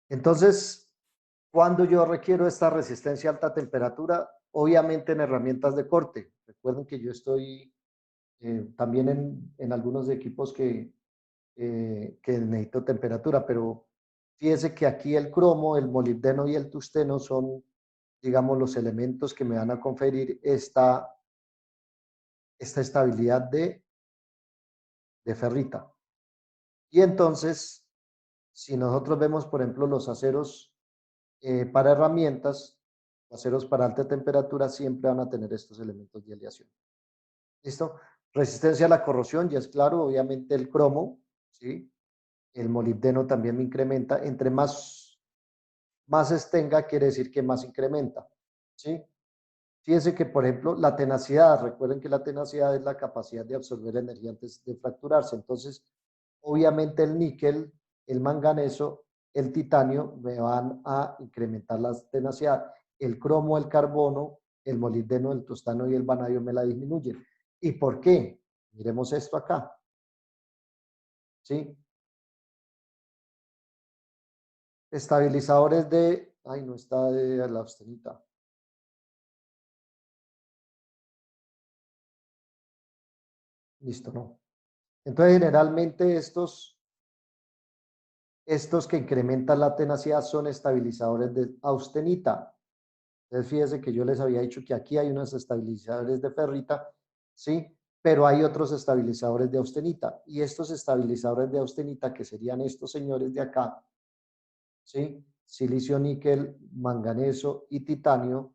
Entonces, cuando yo requiero esta resistencia a alta temperatura, obviamente en herramientas de corte. Recuerden que yo estoy también en algunos equipos que necesito temperatura, pero fíjese que aquí el cromo, el molibdeno y el tungsteno son, digamos, los elementos que me van a conferir esta estabilidad de ferrita. Y entonces, si nosotros vemos, por ejemplo, los aceros para herramientas, aceros para alta temperatura, siempre van a tener estos elementos de aleación. ¿Listo? Resistencia a la corrosión, ya es claro, obviamente el cromo, ¿sí? El molibdeno también me incrementa. Entre más tenga, quiere decir que más incrementa, ¿sí? Fíjense que, por ejemplo, la tenacidad, recuerden que la tenacidad es la capacidad de absorber energía antes de fracturarse. Entonces, obviamente el níquel, el manganeso, el titanio me van a incrementar la tenacidad. El cromo, el carbono, el molibdeno, el tungsteno y el vanadio me la disminuyen. ¿Y por qué? Miremos esto acá, ¿sí? Estabilizadores ay, no está de la austenita. Listo, no. Entonces, generalmente estos que incrementan la tenacidad son estabilizadores de austenita. Entonces, fíjese que yo les había dicho que aquí hay unos estabilizadores de ferrita, ¿sí? Pero hay otros estabilizadores de austenita. Y estos estabilizadores de austenita, que serían estos señores de acá, ¿sí? Silicio, níquel, manganeso y titanio,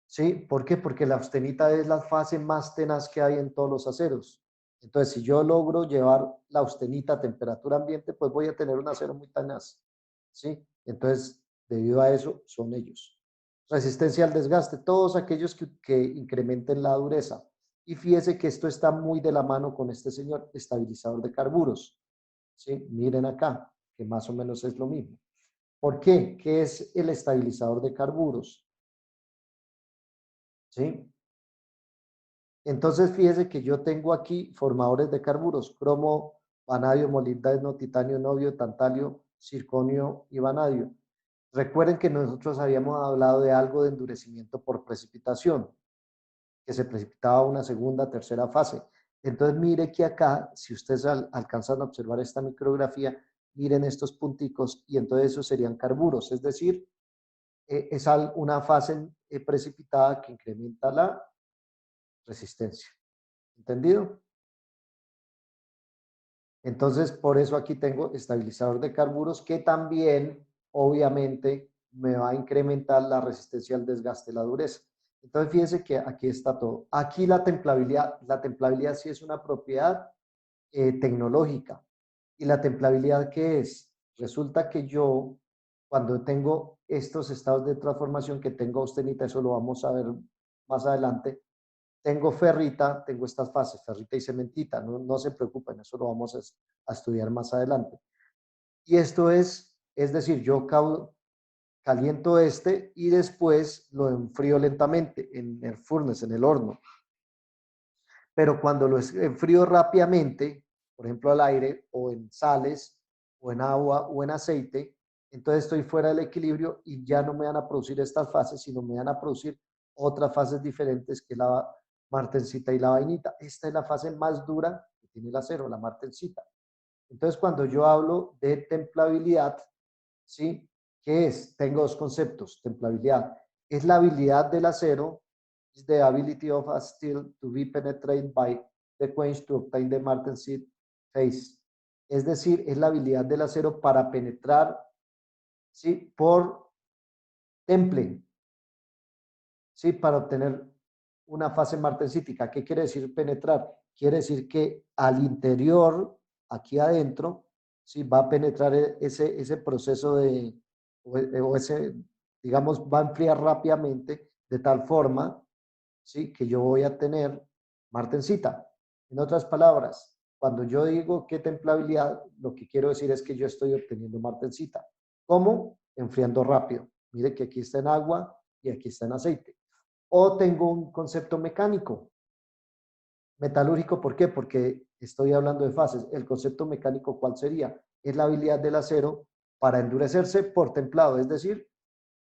¿sí? ¿Por qué? Porque la austenita es la fase más tenaz que hay en todos los aceros. Entonces, si yo logro llevar la austenita a temperatura ambiente, pues voy a tener un acero muy tenaz, ¿sí? Entonces, debido a eso, son ellos. Resistencia al desgaste, todos aquellos que incrementen la dureza. Y fíjese que esto está muy de la mano con este señor, estabilizador de carburos, ¿sí? Miren acá, que más o menos es lo mismo. ¿Por qué? ¿Qué es el estabilizador de carburos? ¿Sí? Entonces, fíjese que yo tengo aquí formadores de carburos, cromo, vanadio, molibdeno, titanio, novio, tantalio, circonio y vanadio. Recuerden que nosotros habíamos hablado de algo de endurecimiento por precipitación, que se precipitaba una segunda, tercera fase. Entonces, mire que acá, si ustedes alcanzan a observar esta micrografía, miren estos punticos y entonces esos serían carburos, es decir, es una fase precipitada que incrementa la resistencia. ¿Entendido? Entonces, por eso aquí tengo estabilizador de carburos que también, obviamente, me va a incrementar la resistencia al desgaste, la dureza. Entonces, fíjense que aquí está todo. Aquí la templabilidad sí es una propiedad tecnológica. ¿Y la templabilidad qué es? Resulta que yo, cuando tengo estos estados de transformación que tengo austenita, eso lo vamos a ver más adelante, tengo ferrita, tengo estas fases, ferrita y cementita, no se preocupen, eso lo vamos a estudiar más adelante. Y esto es decir, yo caliento este y después lo enfrío lentamente en el furnace, en el horno. Pero cuando lo enfrío rápidamente, por ejemplo al aire o en sales o en agua o en aceite, entonces estoy fuera del equilibrio y ya no me van a producir estas fases, sino me van a producir otras fases diferentes que la martensita y la vainita. Esta es la fase más dura que tiene el acero, la martensita. Entonces, cuando yo hablo de templabilidad, ¿sí? ¿Qué es? Tengo dos conceptos. Templabilidad es la habilidad del acero, is the ability of a steel to be penetrated by the quench to obtain the martensit phase. Es decir, es la habilidad del acero para penetrar, ¿sí? Por temple, ¿sí? Para obtener una fase martensítica. ¿Qué quiere decir penetrar? Quiere decir que al interior, aquí adentro, ¿sí? Va a penetrar ese proceso o ese, digamos, va a enfriar rápidamente de tal forma, ¿sí? Que yo voy a tener martensita. En otras palabras, cuando yo digo que templabilidad, lo que quiero decir es que yo estoy obteniendo martensita. ¿Cómo? Enfriando rápido. Mire que aquí está en agua y aquí está en aceite. O tengo un concepto mecánico, metalúrgico, ¿por qué? Porque estoy hablando de fases. El concepto mecánico, ¿cuál sería? Es la habilidad del acero para endurecerse por templado, es decir,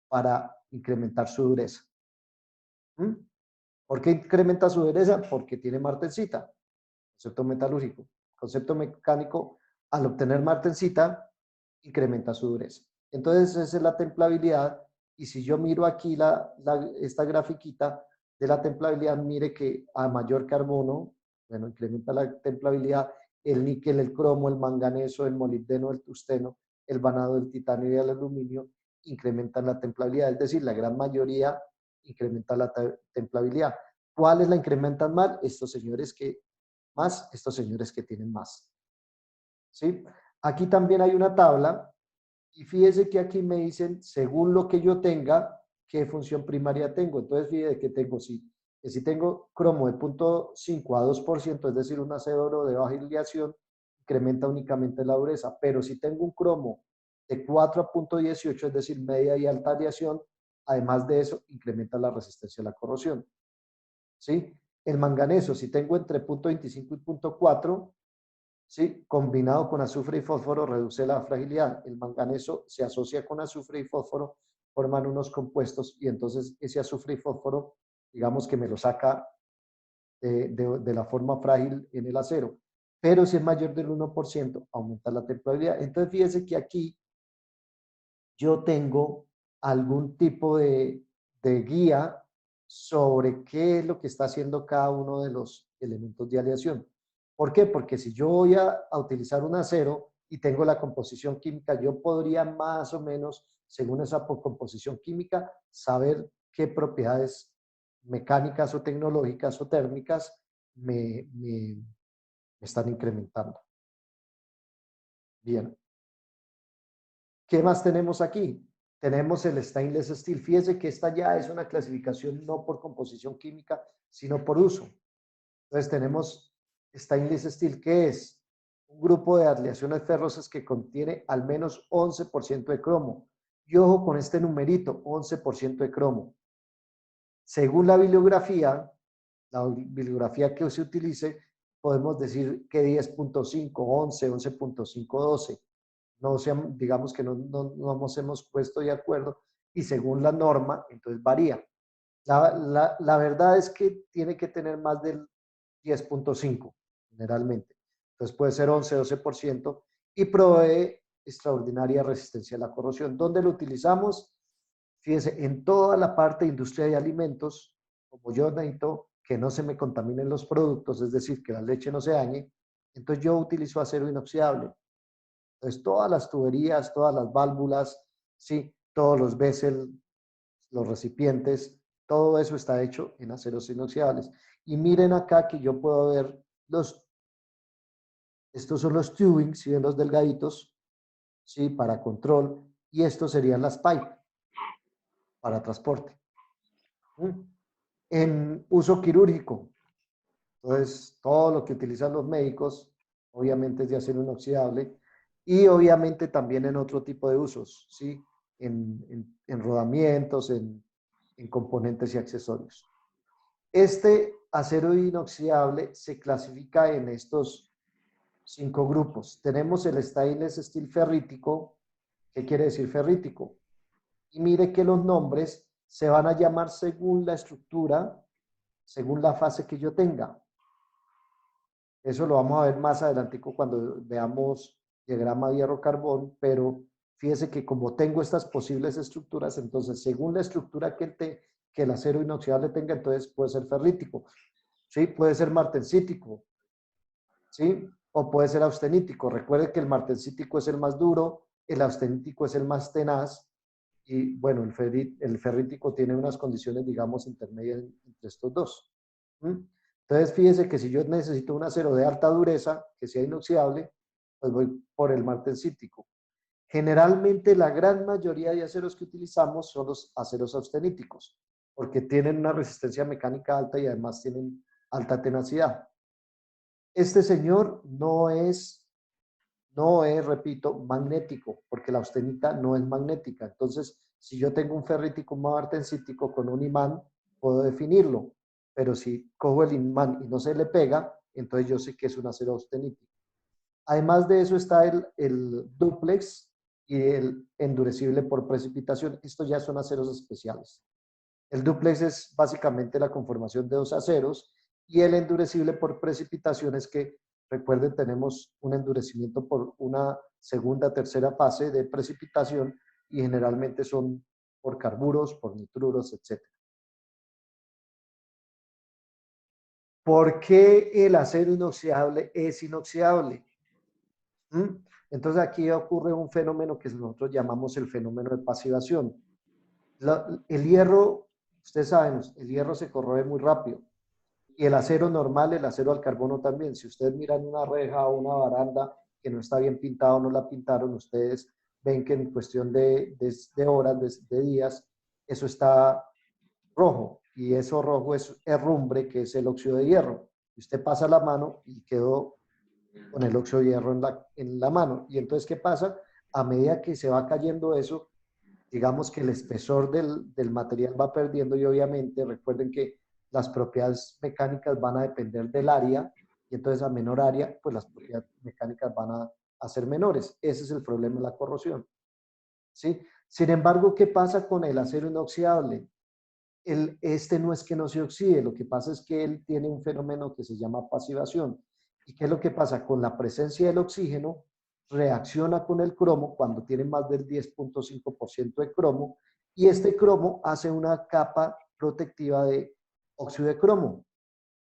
para incrementar su dureza. ¿Mm? ¿Por qué incrementa su dureza? Porque tiene martensita, concepto metalúrgico. Concepto mecánico, al obtener martensita, incrementa su dureza. Entonces, esa es la templabilidad. Y si yo miro aquí esta grafiquita de la templabilidad, mire que a mayor carbono, bueno, incrementa la templabilidad, el níquel, el cromo, el manganeso, el molibdeno, el tungsteno, el vanado, el titanio y el aluminio incrementan la templabilidad. Es decir, la gran mayoría incrementa la templabilidad. ¿Cuáles la incrementan más? Estos señores que tienen más. ¿Sí? Aquí también hay una tabla y fíjese que aquí me dicen, según lo que yo tenga, qué función primaria tengo. Entonces, fíjese que tengo, que si tengo cromo de 0.5 a 2%, es decir, un acero de baja aleación, incrementa únicamente la dureza. Pero si tengo un cromo de 4 a 0.18, es decir, media y alta aleación, además de eso, incrementa la resistencia a la corrosión. ¿Sí? El manganeso, si tengo entre 0.25 y 0.4, ¿sí? Combinado con azufre y fósforo, reduce la fragilidad. El manganeso se asocia con azufre y fósforo, forman unos compuestos y entonces ese azufre y fósforo, digamos que me lo saca de la forma frágil en el acero. Pero si es mayor del 1%, aumenta la templabilidad. Entonces, fíjese que aquí yo tengo algún tipo de guía sobre qué es lo que está haciendo cada uno de los elementos de aleación. ¿Por qué? Porque si yo voy a utilizar un acero y tengo la composición química, yo podría más o menos, según esa composición química, saber qué propiedades mecánicas o tecnológicas o térmicas me están incrementando. Bien. ¿Qué más tenemos aquí? Tenemos el stainless steel. Fíjese que esta ya es una clasificación no por composición química, sino por uso. Entonces tenemos stainless steel, que es un grupo de aleaciones ferrosas que contiene al menos 11% de cromo. Y ojo con este numerito, 11% de cromo. Según la bibliografía que se utilice, podemos decir que 10.5, 11, 11.5, 12. No sean, digamos que no nos hemos puesto de acuerdo y según la norma, entonces varía. La verdad es que tiene que tener más del 10.5 generalmente. Entonces puede ser 11, 12% y provee extraordinaria resistencia a la corrosión. ¿Dónde lo utilizamos? Fíjense, en toda la parte de industria de alimentos, como yo necesito que no se me contaminen los productos, es decir, que la leche no se dañe, entonces yo utilizo acero inoxidable. Entonces, todas las tuberías, todas las válvulas, ¿sí? Todos los vessels, los recipientes, todo eso está hecho en aceros inoxidables. Y miren acá que yo puedo ver estos son los tubing, si ven los delgaditos, ¿sí? Para control, y estos serían las pipe para transporte. En uso quirúrgico, entonces todo lo que utilizan los médicos, obviamente es de acero inoxidable, y obviamente también en otro tipo de usos, ¿sí? En rodamientos, en componentes y accesorios. Este acero inoxidable se clasifica en estos 5 grupos. Tenemos el stainless steel ferrítico. ¿Qué quiere decir ferrítico? Y mire que los nombres se van a llamar según la estructura, según la fase que yo tenga. Eso lo vamos a ver más adelante cuando veamos diagrama hierro-carbón, pero fíjese que como tengo estas posibles estructuras, entonces según la estructura que el acero inoxidable tenga, entonces puede ser ferrítico, ¿sí? Puede ser martensítico, ¿sí? O puede ser austenítico. Recuerde que el martensítico es el más duro, el austenítico es el más tenaz, y bueno, el ferrítico tiene unas condiciones, digamos, intermedias entre estos dos. ¿Mm? Entonces, fíjese que si yo necesito un acero de alta dureza, que sea inoxidable, pues voy por el martensítico. Generalmente, la gran mayoría de aceros que utilizamos son los aceros austeníticos, porque tienen una resistencia mecánica alta y además tienen alta tenacidad. Este señor no es, repito, magnético, porque la austenita no es magnética. Entonces, si yo tengo un ferrítico martensítico con un imán, puedo definirlo. Pero si cojo el imán y no se le pega, entonces yo sé que es un acero austenítico. Además de eso está el dúplex y el endurecible por precipitación. Estos ya son aceros especiales. El dúplex es básicamente la conformación de dos aceros y el endurecible por precipitación es que, recuerden, tenemos un endurecimiento por una segunda, tercera fase de precipitación y generalmente son por carburos, por nitruros, etc. ¿Por qué el acero inoxidable es inoxidable? Entonces aquí ocurre un fenómeno que nosotros llamamos el fenómeno de pasivación. El hierro, ustedes saben, el hierro se corroe muy rápido. Y el acero normal, el acero al carbono también. Si ustedes miran una reja o una baranda que no está bien pintada o no la pintaron, ustedes ven que en cuestión de horas, de días, eso está rojo. Y eso rojo es herrumbre, que es el óxido de hierro. Y usted pasa la mano y quedó con el óxido de hierro en la mano. Y entonces, ¿qué pasa? A medida que se va cayendo eso, digamos que el espesor del material va perdiendo y obviamente recuerden que las propiedades mecánicas van a depender del área y entonces a menor área, pues las propiedades mecánicas van a ser menores. Ese es el problema de la corrosión. ¿Sí? Sin embargo, ¿qué pasa con el acero inoxidable? Este no es que no se oxide, lo que pasa es que él tiene un fenómeno que se llama pasivación. ¿Y qué es lo que pasa? Con la presencia del oxígeno, reacciona con el cromo cuando tiene más del 10.5% de cromo y este cromo hace una capa protectiva de óxido de cromo.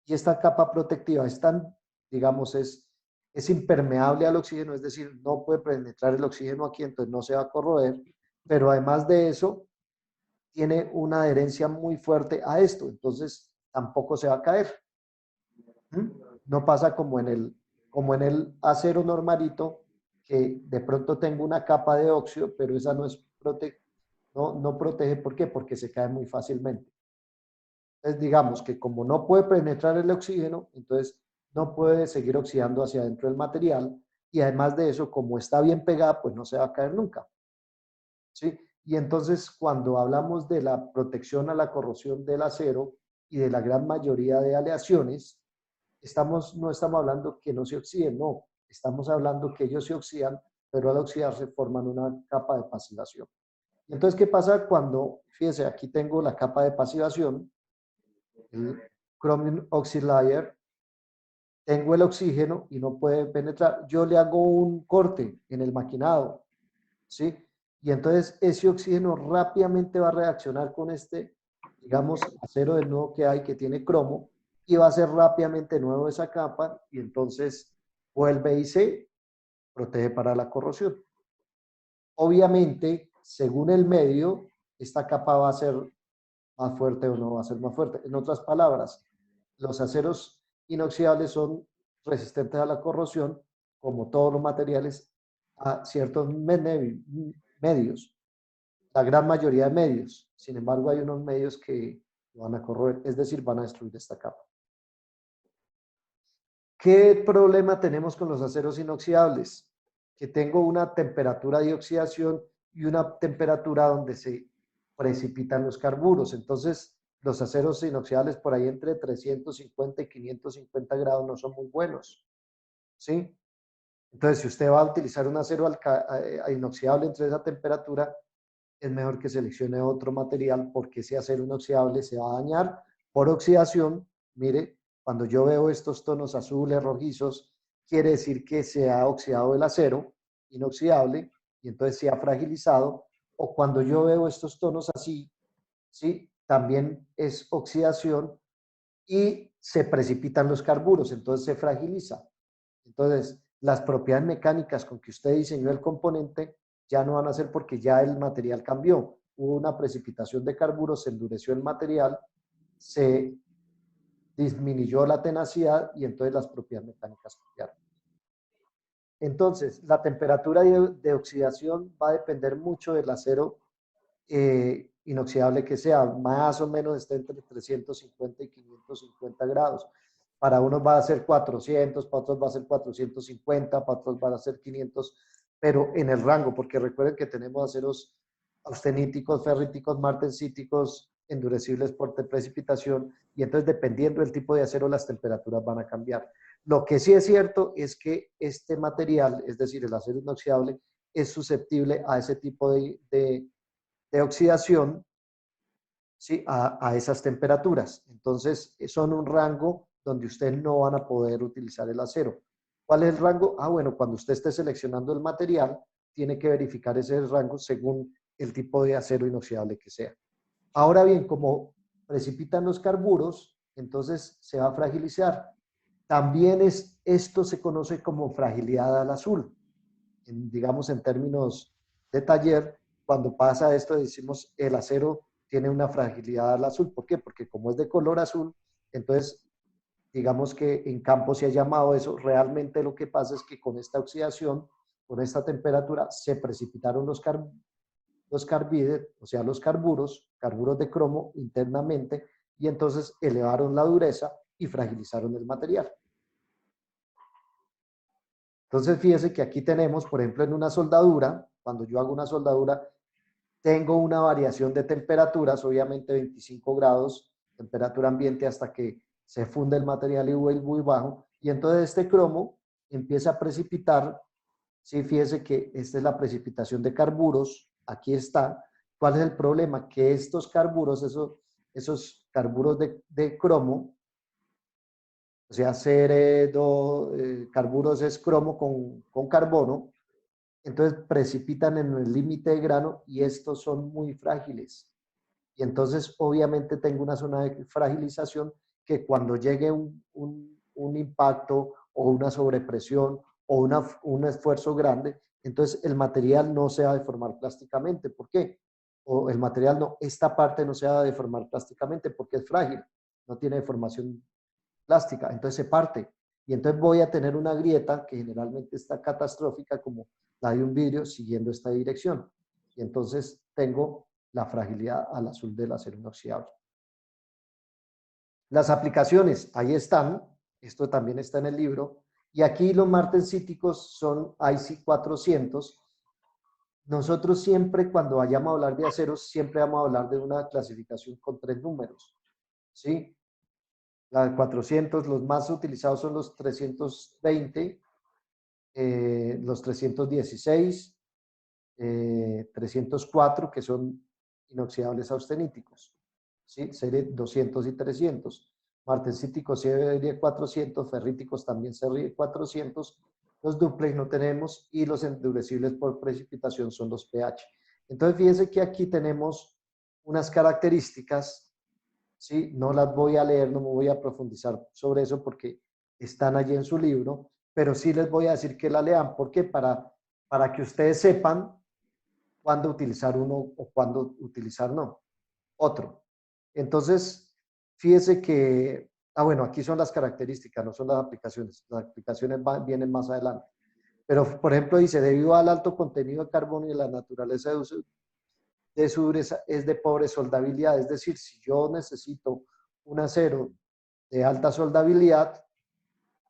Y esta capa protectiva es tan, digamos, es impermeable al oxígeno, es decir, no puede penetrar el oxígeno aquí, entonces no se va a corroer, pero además de eso, tiene una adherencia muy fuerte a esto, entonces tampoco se va a caer. No pasa como en el acero normalito, que de pronto tengo una capa de óxido, pero esa no es no protege. ¿Por qué? Porque se cae muy fácilmente. Entonces, digamos que como no puede penetrar el oxígeno, entonces no puede seguir oxidando hacia adentro del material y además de eso, como está bien pegada, pues no se va a caer nunca. ¿Sí? Y entonces, cuando hablamos de la protección a la corrosión del acero y de la gran mayoría de aleaciones, no estamos hablando que no se oxiden, no. Estamos hablando que ellos se oxidan, pero al oxidarse forman una capa de pasivación. Entonces, ¿qué pasa cuando, fíjese, aquí tengo la capa de pasivación, el chromium oxide layer, tengo el oxígeno y no puede penetrar. Yo le hago un corte en el maquinado, ¿sí? Y entonces ese oxígeno rápidamente va a reaccionar con este, digamos, acero del nuevo que hay que tiene cromo y va a hacer rápidamente nuevo esa capa y entonces vuelve y se protege para la corrosión. Obviamente, según el medio, esta capa va a ser más fuerte o no va a ser más fuerte. En otras palabras, los aceros inoxidables son resistentes a la corrosión, como todos los materiales, a ciertos medios, la gran mayoría de medios. Sin embargo, hay unos medios que van a corroer, es decir, van a destruir esta capa. ¿Qué problema tenemos con los aceros inoxidables? Que tengo una temperatura de oxidación y una temperatura donde se precipitan los carburos. Entonces, los aceros inoxidables por ahí entre 350 y 550 grados no son muy buenos. ¿Sí? Entonces, si usted va a utilizar un acero inoxidable entre esa temperatura, es mejor que seleccione otro material porque ese acero inoxidable se va a dañar por oxidación. Mire, cuando yo veo estos tonos azules, rojizos, quiere decir que se ha oxidado el acero inoxidable y entonces se ha fragilizado. O cuando yo veo estos tonos así, ¿sí? También es oxidación y se precipitan los carburos, entonces se fragiliza. Entonces, las propiedades mecánicas con que usted diseñó el componente ya no van a ser porque ya el material cambió. Hubo una precipitación de carburos, se endureció el material, se disminuyó la tenacidad y entonces las propiedades mecánicas cambiaron. Entonces, la temperatura de oxidación va a depender mucho del acero inoxidable que sea, más o menos está entre 350 y 550 grados. Para unos va a ser 400, para otros va a ser 450, para otros van a ser 500, pero en el rango, porque recuerden que tenemos aceros austeníticos, ferríticos, martensíticos, endurecibles por precipitación, y entonces dependiendo del tipo de acero, las temperaturas van a cambiar. Lo que sí es cierto es que este material, es decir, el acero inoxidable, es susceptible a ese tipo de oxidación, ¿sí? A esas temperaturas. Entonces, son un rango donde ustedes no van a poder utilizar el acero. ¿Cuál es el rango? Ah, bueno, cuando usted esté seleccionando el material, tiene que verificar ese rango según el tipo de acero inoxidable que sea. Ahora bien, como precipitan los carburos, entonces se va a fragilizar. También esto se conoce como fragilidad al azul. Digamos en términos de taller, cuando pasa esto decimos el acero tiene una fragilidad al azul. ¿Por qué? Porque como es de color azul, entonces digamos que en campo se ha llamado eso. Realmente lo que pasa es que con esta oxidación, con esta temperatura, se precipitaron los carbides, o sea, los carburos de cromo internamente, y entonces elevaron la dureza y fragilizaron el material. Entonces, fíjese que aquí tenemos, por ejemplo, en una soldadura, cuando yo hago una soldadura, tengo una variación de temperaturas, obviamente 25 grados, temperatura ambiente hasta que se funde el material y vuelve muy bajo, y entonces este cromo empieza a precipitar. Sí, fíjese que esta es la precipitación de carburos, aquí está. ¿Cuál es el problema? Que estos carburos, esos carburos de cromo, o sea, carburos es cromo con carbono, entonces precipitan en el límite de grano y estos son muy frágiles. Y entonces obviamente tengo una zona de fragilización que cuando llegue un impacto o una sobrepresión o un esfuerzo grande, entonces el material no se va a deformar plásticamente. ¿Por qué? O el material no, esta parte no se va a deformar plásticamente porque es frágil, no tiene deformación plástica, entonces se parte. Y entonces voy a tener una grieta que generalmente está catastrófica como la de un vidrio siguiendo esta dirección. Y entonces tengo la fragilidad al azul del acero inoxidable. Las aplicaciones, ahí están, esto también está en el libro, y aquí los martensíticos son IC400. Nosotros siempre cuando vayamos a hablar de aceros, siempre vamos a hablar de una clasificación con 3 números, ¿sí? La 400, los más utilizados son los 320, los 316, 304, que son inoxidables austeníticos, ¿sí? Serie 200 y 300. Martensíticos serie 400, ferríticos también serie 400. Los duplex no tenemos y los endurecibles por precipitación son los pH. Entonces, fíjense que aquí tenemos unas características, ¿sí? No las voy a leer, no me voy a profundizar sobre eso porque están allí en su libro, pero sí les voy a decir que la lean. ¿Por qué? Para que ustedes sepan cuándo utilizar uno o cuándo utilizar no, otro. Entonces, fíjese que, bueno, aquí son las características, no son las aplicaciones vienen más adelante. Pero, por ejemplo, dice, debido al alto contenido de carbono y la naturaleza de su dureza es de pobre soldabilidad, es decir, si yo necesito un acero de alta soldabilidad,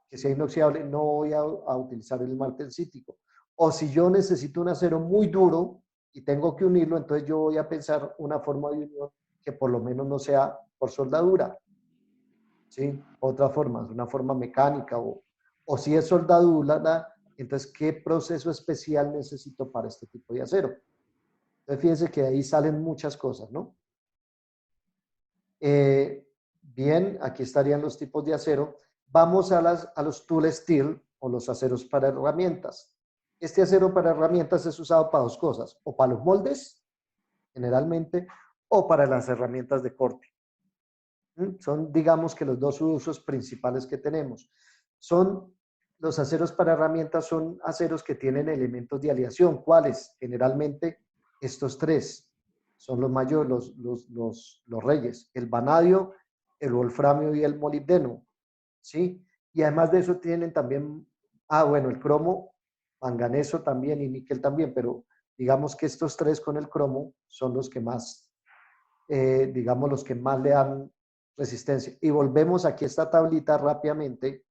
que sea inoxidable, no voy a utilizar el martensítico. O si yo necesito un acero muy duro y tengo que unirlo, entonces yo voy a pensar una forma de unión que por lo menos no sea por soldadura, ¿sí? Otra forma, una forma mecánica o si es soldadura, entonces ¿qué proceso especial necesito para este tipo de acero? Entonces fíjense que ahí salen muchas cosas, ¿no? Bien, aquí estarían los tipos de acero. Vamos a los tool steel o los aceros para herramientas. Este acero para herramientas es usado para dos cosas, o para los moldes, generalmente, o para las herramientas de corte. Son, digamos que los dos usos principales que tenemos. Los aceros para herramientas son aceros que tienen elementos de aleación. ¿Cuáles? Generalmente estos tres son los mayores, los reyes. El vanadio, el wolframio y el molibdeno. ¿Sí? Y además de eso tienen también, bueno, el cromo, manganeso también y níquel también, pero digamos que estos tres con el cromo son los que más, digamos, los que más le dan resistencia. Y volvemos aquí a esta tablita rápidamente,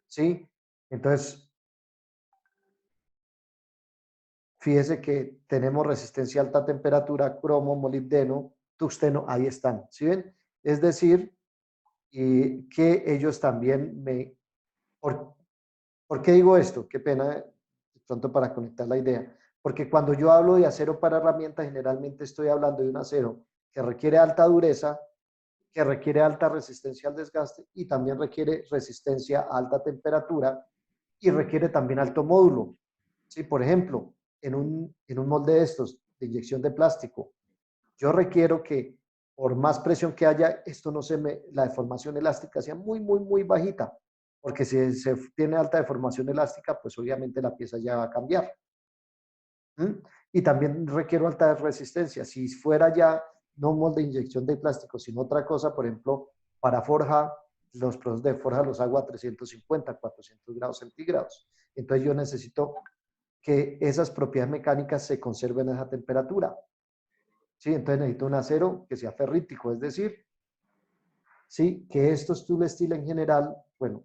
¿sí? Entonces, fíjese que tenemos resistencia a alta temperatura, cromo, molibdeno, tungsteno, ahí están, ¿sí ven? Es decir, y que ellos también ¿por qué digo esto? Qué pena pronto para conectar la idea. Porque cuando yo hablo de acero para herramientas, generalmente estoy hablando de un acero que requiere alta dureza, que requiere alta resistencia al desgaste y también requiere resistencia a alta temperatura y requiere también alto módulo. ¿Sí? Por ejemplo, en un molde de estos, de inyección de plástico, yo requiero que por más presión que haya, esto no la deformación elástica sea muy, muy, muy bajita, porque si se tiene alta deformación elástica, pues obviamente la pieza ya va a cambiar. ¿Mm? Y también requiero alta resistencia. Si fuera ya no un molde de inyección de plástico, sino otra cosa, por ejemplo, para forja, los procesos de forja los hago a 350, 400 grados centígrados. Entonces yo necesito que esas propiedades mecánicas se conserven a esa temperatura. ¿Sí? Entonces necesito un acero que sea ferrítico, es decir, ¿sí? Que estos tool steel en general, bueno,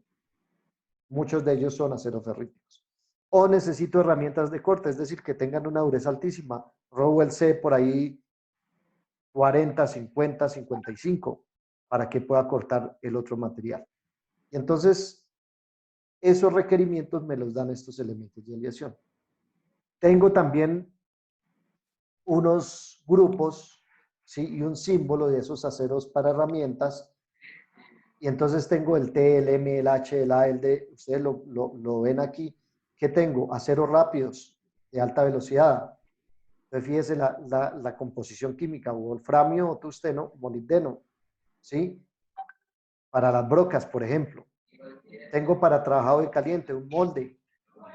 muchos de ellos son aceros ferríticos. O necesito herramientas de corte, es decir, que tengan una dureza altísima. Rowell C por ahí 40, 50, 55, para que pueda cortar el otro material. Y entonces, esos requerimientos me los dan estos elementos de aleación. Tengo también unos grupos, ¿sí? Y un símbolo de esos aceros para herramientas. Y entonces tengo el T, el M, el H, el A, el D. Ustedes lo ven aquí. ¿Qué tengo? Aceros rápidos de alta velocidad. Entonces, fíjese la composición química: wolframio, tungsteno, molibdeno. ¿Sí? Para las brocas, por ejemplo. Tengo para trabajado en caliente un molde.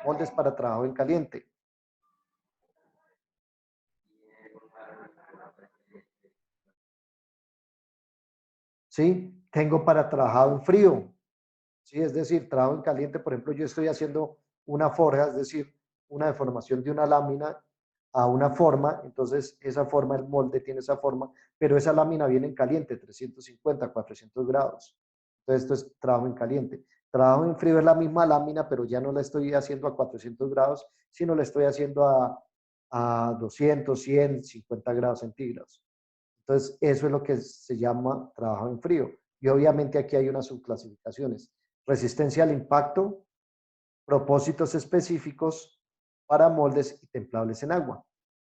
Moldes para trabajo en caliente. ¿Sí? Tengo para trabajado en frío. ¿Sí? Es decir, trabajo en caliente, por ejemplo, yo estoy haciendo una forja, es decir, una deformación de una lámina a una forma, entonces esa forma, el molde tiene esa forma, pero esa lámina viene en caliente, 350, 400 grados. Entonces esto es trabajo en caliente. Trabajo en frío es la misma lámina, pero ya no la estoy haciendo a 400 grados, sino la estoy haciendo a 200, 100, 50 grados centígrados. Entonces eso es lo que se llama trabajo en frío. Y obviamente aquí hay unas subclasificaciones: resistencia al impacto, propósitos específicos para moldes y templables en agua.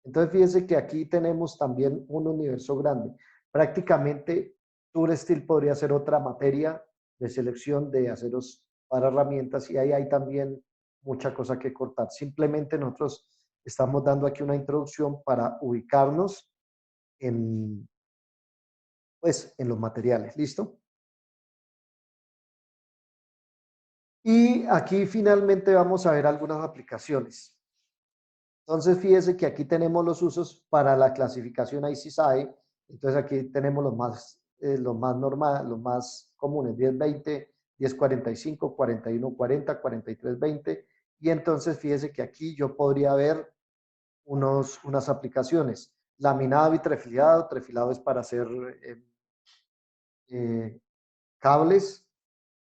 Entonces, fíjense que aquí tenemos también un universo grande. Prácticamente, Tool Steel podría ser otra materia de selección de aceros para herramientas y ahí hay también mucha cosa que cortar. Simplemente nosotros estamos dando aquí una introducción para ubicarnos en, pues, en los materiales. ¿Listo? Y aquí finalmente vamos a ver algunas aplicaciones. Entonces, fíjese que aquí tenemos los usos para la clasificación ICSI. Entonces, aquí tenemos los más normal, los más comunes: 1020, 1045, 4140, 4320. Y entonces, fíjese que aquí yo podría ver unas aplicaciones. Laminado y trefilado. Trefilado es para hacer eh, cables,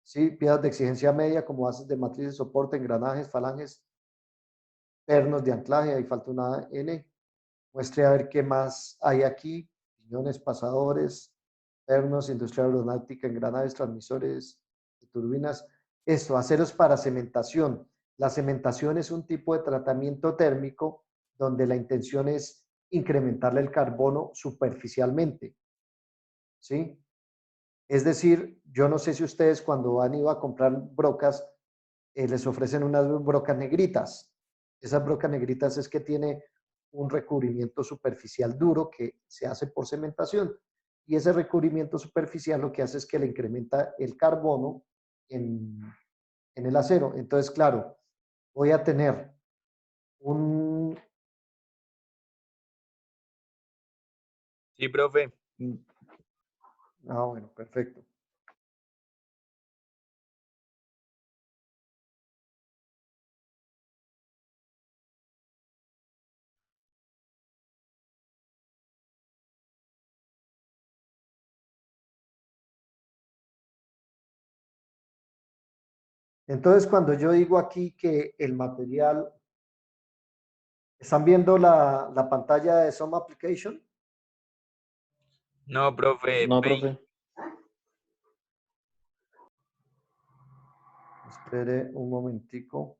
¿sí? Piezas de exigencia media como bases de matriz de soporte, engranajes, falanges, pernos de anclaje. Ahí falta una N. Muestre a ver qué más hay aquí: piñones, pasadores, pernos, industria aeronáutica, engranajes, transmisores, turbinas. Esto, aceros para cementación. La cementación es un tipo de tratamiento térmico donde la intención es incrementarle el carbono superficialmente, ¿sí? Es decir, yo no sé si ustedes cuando han ido a comprar brocas, les ofrecen unas brocas negritas. Esas brocas negritas es que tiene un recubrimiento superficial duro que se hace por cementación. Y ese recubrimiento superficial lo que hace es que le incrementa el carbono en, en el acero. Entonces, claro, voy a tener un... Sí, profe. Ah, bueno, perfecto. Entonces, cuando yo digo aquí que el material... ¿Están viendo la pantalla de Some Application? No, profe, No, Paint. profe. Espere un momentico.